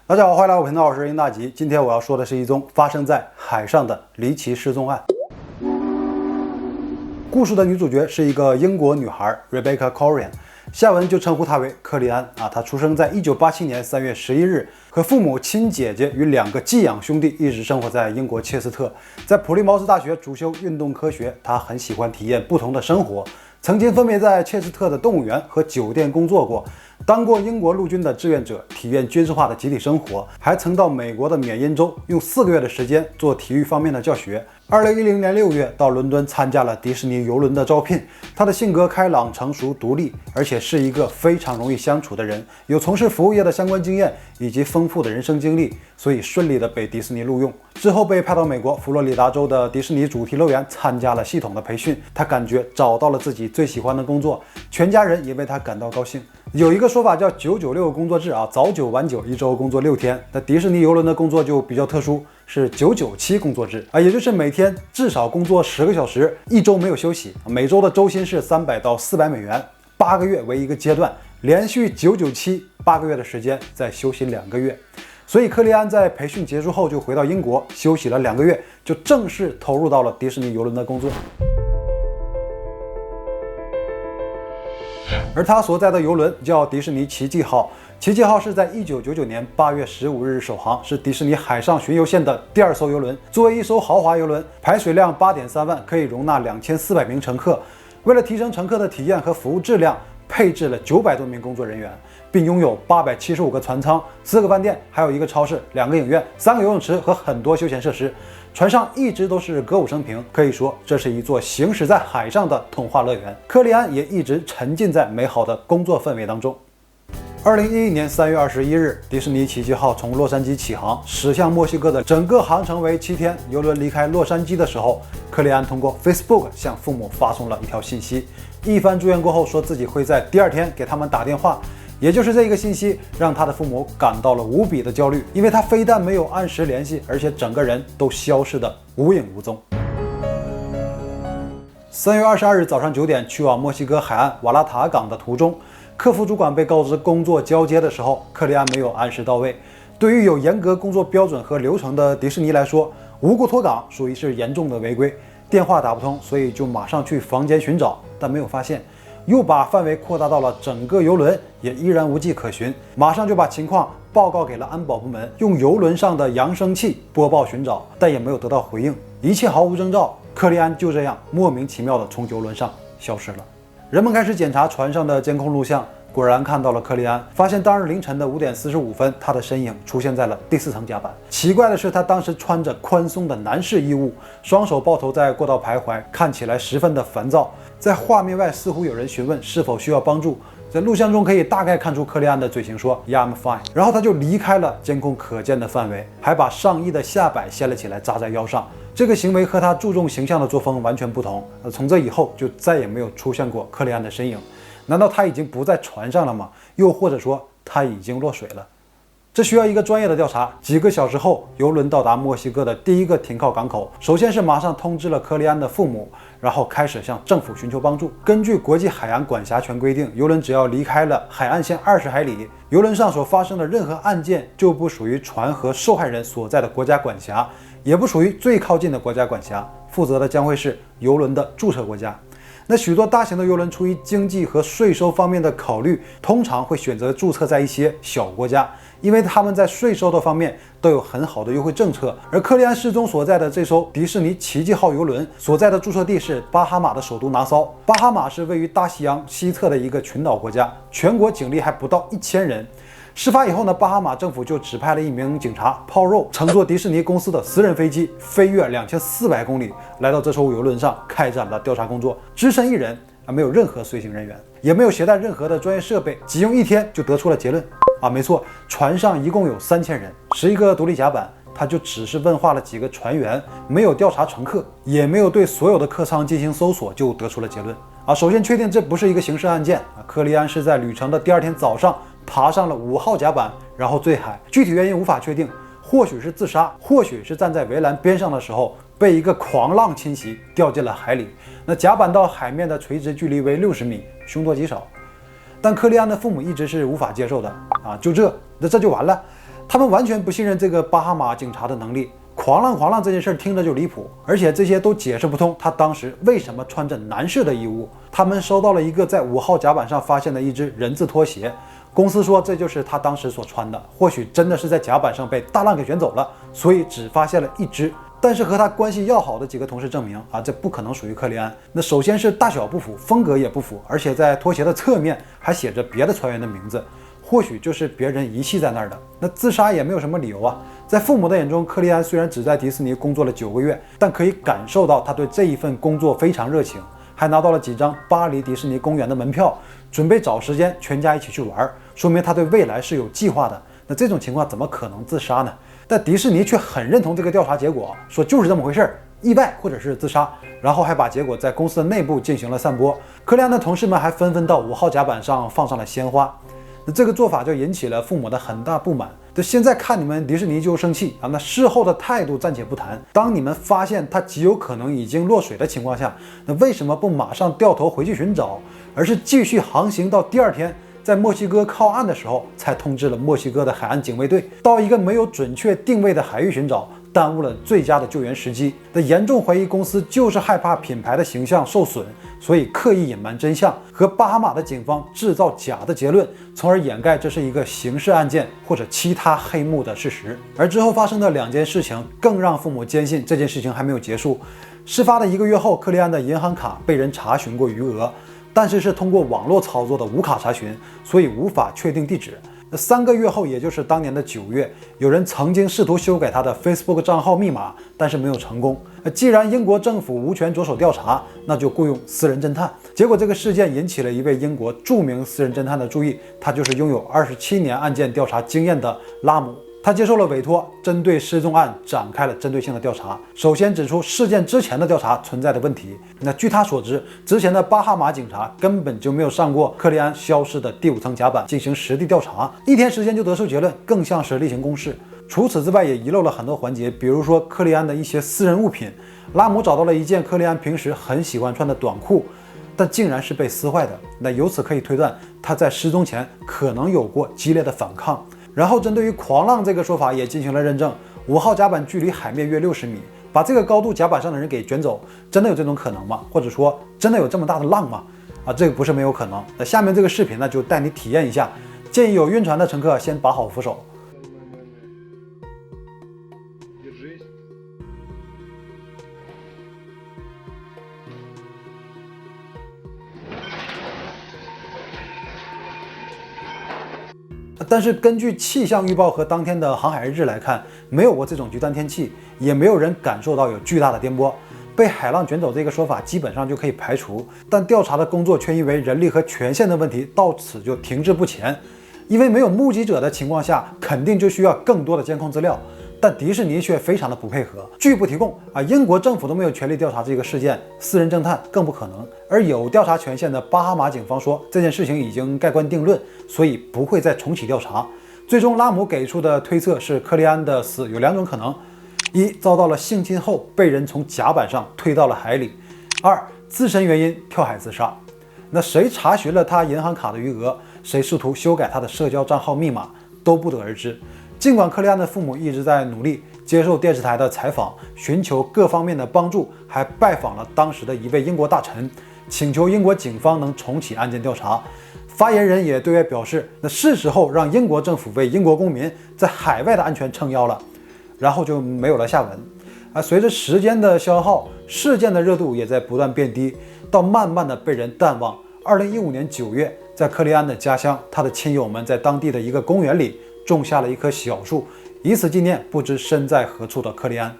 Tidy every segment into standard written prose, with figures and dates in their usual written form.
大家好，欢迎来到我频道，我是殷大吉。今天我要说的是一宗发生在海上的离奇失踪案。故事的女主角是一个英国女孩 Rebecca Corrigan， 下文就称呼她为克利安。她出生在1987年3月11日，和父母、亲姐姐与2个寄养兄弟一直生活在英国切斯特。在普利茅斯大学主修运动科学，她很喜欢体验不同的生活，曾经分别在切斯特的动物园和酒店工作过。当过英国陆军的志愿者，体验军事化的集体生活，还曾到美国的缅因州用4个月的时间做体育方面的教学。2010年6月到伦敦参加了迪士尼邮轮的招聘。他的性格开朗、成熟、独立，而且是一个非常容易相处的人，有从事服务业的相关经验以及丰富的人生经历，所以顺利的被迪士尼录用。之后被派到美国佛罗里达州的迪士尼主题乐园参加了系统的培训。他感觉找到了自己最喜欢的工作，全家人也为他感到高兴。有一个说法叫996工作制早9晚9，一周工作6天。那迪士尼邮轮的工作就比较特殊，是997工作制也就是每天至少工作10个小时，一周没有休息。每周的周薪是300到400美元，8个月为一个阶段，连续997，8个月的时间，再休息2个月。所以克利安在培训结束后就回到英国休息了2个月，就正式投入到了迪士尼邮轮的工作。而他所在的邮轮叫迪士尼奇迹号，奇迹号是在1999年8月15日首航，是迪士尼海上巡游线的第2艘邮轮。作为一艘豪华邮轮，排水量8.3万，可以容纳2400名乘客。为了提升乘客的体验和服务质量，配置了900多名工作人员，并拥有875个船舱、4个饭店，还有1个超市、2个影院、3个游泳池和很多休闲设施。船上一直都是歌舞升平，可以说这是一座行驶在海上的童话乐园。克利安也一直沉浸在美好的工作氛围当中。2011年3月21日，迪士尼奇迹号从洛杉矶起航，驶向墨西哥的整个航程为7天。邮轮离开洛杉矶的时候，克利安通过 Facebook 向父母发送了一条信息，一番祝愿过后，说自己会在第2天给他们打电话。也就是这个信息让他的父母感到了无比的焦虑，因为他非但没有按时联系，而且整个人都消失得无影无踪。3月22日早上9点，去往墨西哥海岸瓦拉塔港的途中，客服主管被告知工作交接的时候，克利安没有按时到位。对于有严格工作标准和流程的迪士尼来说，无故脱岗属于是严重的违规。电话打不通，所以就马上去房间寻找，但没有发现。又把范围扩大到了整个邮轮，也依然无迹可寻。马上就把情况报告给了安保部门，用邮轮上的扬声器播报寻找，但也没有得到回应。一切毫无征兆，克利安就这样莫名其妙地从邮轮上消失了。人们开始检查船上的监控录像，果然看到了克利安，发现当日凌晨的5点45分，他的身影出现在了第4层甲板。奇怪的是，他当时穿着宽松的男士衣物，双手抱头在过道徘徊，看起来十分的烦躁。在画面外似乎有人询问是否需要帮助，在录像中可以大概看出克利安的嘴型说 Yeah, I'm fine， 然后他就离开了监控可见的范围，还把上衣的下摆掀了起来扎在腰上。这个行为和他注重形象的作风完全不同。从这以后就再也没有出现过克利安的身影。难道他已经不在船上了吗？又或者说他已经落水了？这需要一个专业的调查。几个小时后，邮轮到达墨西哥的第1个停靠港口，首先是马上通知了克利安的父母，然后开始向政府寻求帮助。根据国际海洋管辖权规定，邮轮只要离开了海岸线20海里，邮轮上所发生的任何案件就不属于船和受害人所在的国家管辖，也不属于最靠近的国家管辖，负责的将会是邮轮的注册国家。那许多大型的邮轮出于经济和税收方面的考虑，通常会选择注册在一些小国家，因为他们在税收的方面都有很好的优惠政策。而克利安失踪所在的这艘迪士尼奇迹号邮轮所在的注册地是巴哈马的首都拿骚。巴哈马是位于大西洋西侧的一个群岛国家，全国警力还不到1000人。事发以后呢，巴哈马政府就指派了一名警察Paul Rowe乘坐迪士尼公司的私人飞机飞越2400公里，来到这艘邮轮上开展了调查工作。只身一人没有任何随行人员，也没有携带任何的专业设备，仅用1天就得出了结论没错，船上一共有3000人，11个独立甲板。他就只是问话了几个船员，没有调查乘客，也没有对所有的客舱进行搜索，就得出了结论首先确定这不是一个刑事案件克利安是在旅程的第2天早上爬上了5号甲板，然后坠海，具体原因无法确定，或许是自杀，或许是站在围栏边上的时候被一个狂浪侵袭，掉进了海里。那甲板到海面的垂直距离为60米，凶多吉少。但克利安的父母一直是无法接受的就这就完了。他们完全不信任这个巴哈马警察的能力。狂浪这件事听着就离谱，而且这些都解释不通他当时为什么穿着男士的衣物。他们收到了一个在5号甲板上发现的一只人字拖鞋，公司说这就是他当时所穿的，或许真的是在甲板上被大浪给卷走了，所以只发现了一只。但是和他关系要好的几个同事证明这不可能属于克利安。那首先是大小不符，风格也不符，而且在拖鞋的侧面还写着别的船员的名字，或许就是别人遗弃在那儿的。那自杀也没有什么理由啊。在父母的眼中，克利安虽然只在迪士尼工作了9个月，但可以感受到他对这一份工作非常热情，还拿到了几张巴黎迪士尼公园的门票，准备找时间全家一起去玩，说明他对未来是有计划的。那这种情况怎么可能自杀呢？但迪士尼却很认同这个调查结果，说就是这么回事，意外或者是自杀，然后还把结果在公司的内部进行了散播。克利安的同事们还纷纷到5号甲板上放上了鲜花。那这个做法就引起了父母的很大不满。现在看你们迪士尼就生气那事后的态度暂且不谈，当你们发现他极有可能已经落水的情况下，那为什么不马上掉头回去寻找，而是继续航行到第2天，在墨西哥靠岸的时候才通知了墨西哥的海岸警卫队，到一个没有准确定位的海域寻找，耽误了最佳的救援时机。严重怀疑公司就是害怕品牌的形象受损，所以刻意隐瞒真相，和巴哈马的警方制造假的结论，从而掩盖这是一个刑事案件或者其他黑幕的事实。而之后发生的2件事情更让父母坚信这件事情还没有结束。事发的1个月后，克利安的银行卡被人查询过余额，但是通过网络操作的无卡查询，所以无法确定地址。3个月后，也就是当年的9月，有人曾经试图修改他的 Facebook 账号密码，但是没有成功。既然英国政府无权着手调查，那就雇佣私人侦探。结果这个事件引起了一位英国著名私人侦探的注意，他就是拥有27年案件调查经验的拉姆。他接受了委托，针对失踪案展开了针对性的调查。首先指出事件之前的调查存在的问题。那据他所知，之前的巴哈马警察根本就没有上过克利安消失的第5层甲板进行实地调查，1天时间就得出结论，更像是例行公事。除此之外，也遗漏了很多环节，比如说克利安的一些私人物品。拉姆找到了一件克利安平时很喜欢穿的短裤，但竟然是被撕坏的。那由此可以推断，他在失踪前可能有过激烈的反抗。然后针对于狂浪这个说法也进行了认证，5号甲板距离海面约60米，把这个高度甲板上的人给卷走，真的有这种可能吗？或者说真的有这么大的浪吗？这个不是没有可能。那下面这个视频呢，就带你体验一下，建议有晕船的乘客先把好扶手。但是根据气象预报和当天的航海日志来看，没有过这种极端天气，也没有人感受到有巨大的颠簸，被海浪卷走这个说法基本上就可以排除。但调查的工作却因为人力和权限的问题到此就停滞不前，因为没有目击者的情况下，肯定就需要更多的监控资料。但迪士尼却非常的不配合，拒不提供英国政府都没有权利调查这个事件，私人侦探更不可能。而有调查权限的巴哈马警方说，这件事情已经盖棺定论，所以不会再重启调查。最终拉姆给出的推测是，克利安的死有2种可能：一，遭到了性侵后被人从甲板上推到了海里；二，自身原因跳海自杀。那谁查询了他银行卡的余额，谁试图修改他的社交账号密码，都不得而知。尽管克利安的父母一直在努力接受电视台的采访，寻求各方面的帮助，还拜访了当时的一位英国大臣，请求英国警方能重启案件调查。发言人也对外表示，那是时候让英国政府为英国公民在海外的安全撑腰了。然后就没有了下文。随着时间的消耗，事件的热度也在不断变低，到慢慢的被人淡忘。2015年9月，在克利安的家乡，他的亲友们在当地的一个公园里种下了一棵小树，以此纪念不知身在何处的克利安。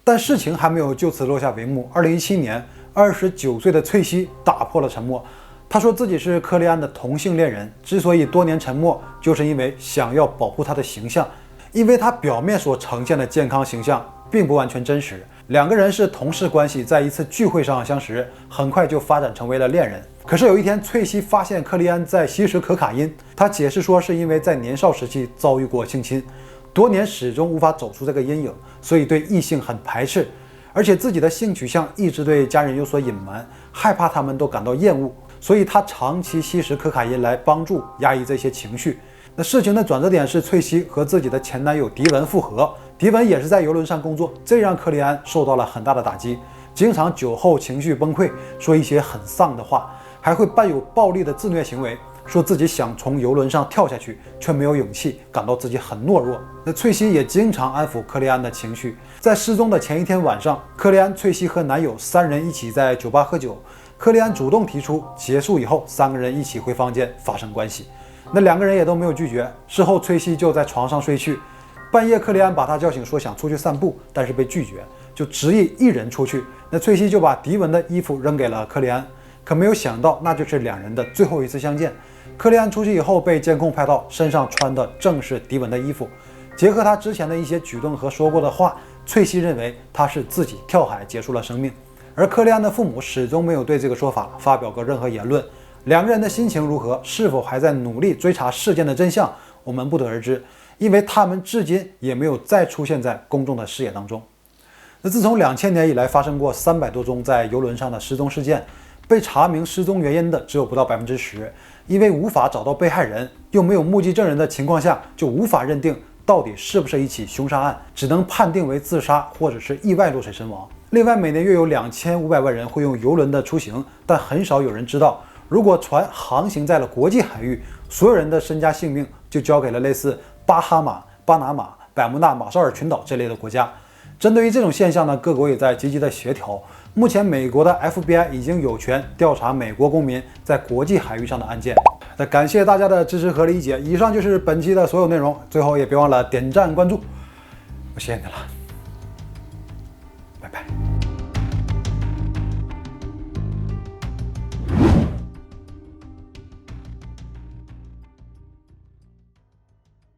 但事情还没有就此落下帷幕。2017年，29岁的翠西打破了沉默。他说自己是克利安的同性恋人，之所以多年沉默，就是因为想要保护他的形象，因为他表面所呈现的健康形象并不完全真实。2个人是同事关系，在一次聚会上相识，很快就发展成为了恋人。可是有一天，翠西发现克利安在吸食可卡因，他解释说是因为在年少时期遭遇过性侵，多年始终无法走出这个阴影，所以对异性很排斥，而且自己的性取向一直对家人有所隐瞒，害怕他们都感到厌恶，所以他长期吸食可卡因来帮助压抑这些情绪。那事情的转折点是翠西和自己的前男友迪文复合，迪文也是在邮轮上工作，这让克利安受到了很大的打击，经常酒后情绪崩溃，说一些很丧的话，还会伴有暴力的自虐行为，说自己想从邮轮上跳下去，却没有勇气，感到自己很懦弱。那翠西也经常安抚克利安的情绪。在失踪的前一天晚上，克利安、翠西和男友三人一起在酒吧喝酒，克利安主动提出结束以后三个人一起回房间发生关系。那两个人也都没有拒绝。事后翠西就在床上睡去，半夜克利安把她叫醒，说想出去散步，但是被拒绝，就执意一人出去。那翠西就把迪文的衣服扔给了克利安，可没有想到那就是两人的最后一次相见。克利安出去以后被监控拍到，身上穿的正是迪文的衣服。结合他之前的一些举动和说过的话，翠西认为他是自己跳海结束了生命。而克利安的父母始终没有对这个说法发表过任何言论。两个人的心情如何，是否还在努力追查事件的真相，我们不得而知，因为他们至今也没有再出现在公众的视野当中。那自从2000年以来发生过300多宗在邮轮上的失踪事件，被查明失踪原因的只有不到10%，因为无法找到被害人，又没有目击证人的情况下，就无法认定到底是不是一起凶杀案，只能判定为自杀或者是意外落水身亡。另外，每年约有2500万人会用邮轮的出行，但很少有人知道，如果船航行在了国际海域，所有人的身家性命就交给了类似巴哈马、巴拿马、百慕大马绍尔群岛这类的国家。针对于这种现象呢，各国也在积极的协调。目前，美国的 FBI 已经有权调查美国公民在国际海域上的案件。那感谢大家的支持和理解，以上就是本期的所有内容。最后也别忘了点赞关注，我谢谢你了。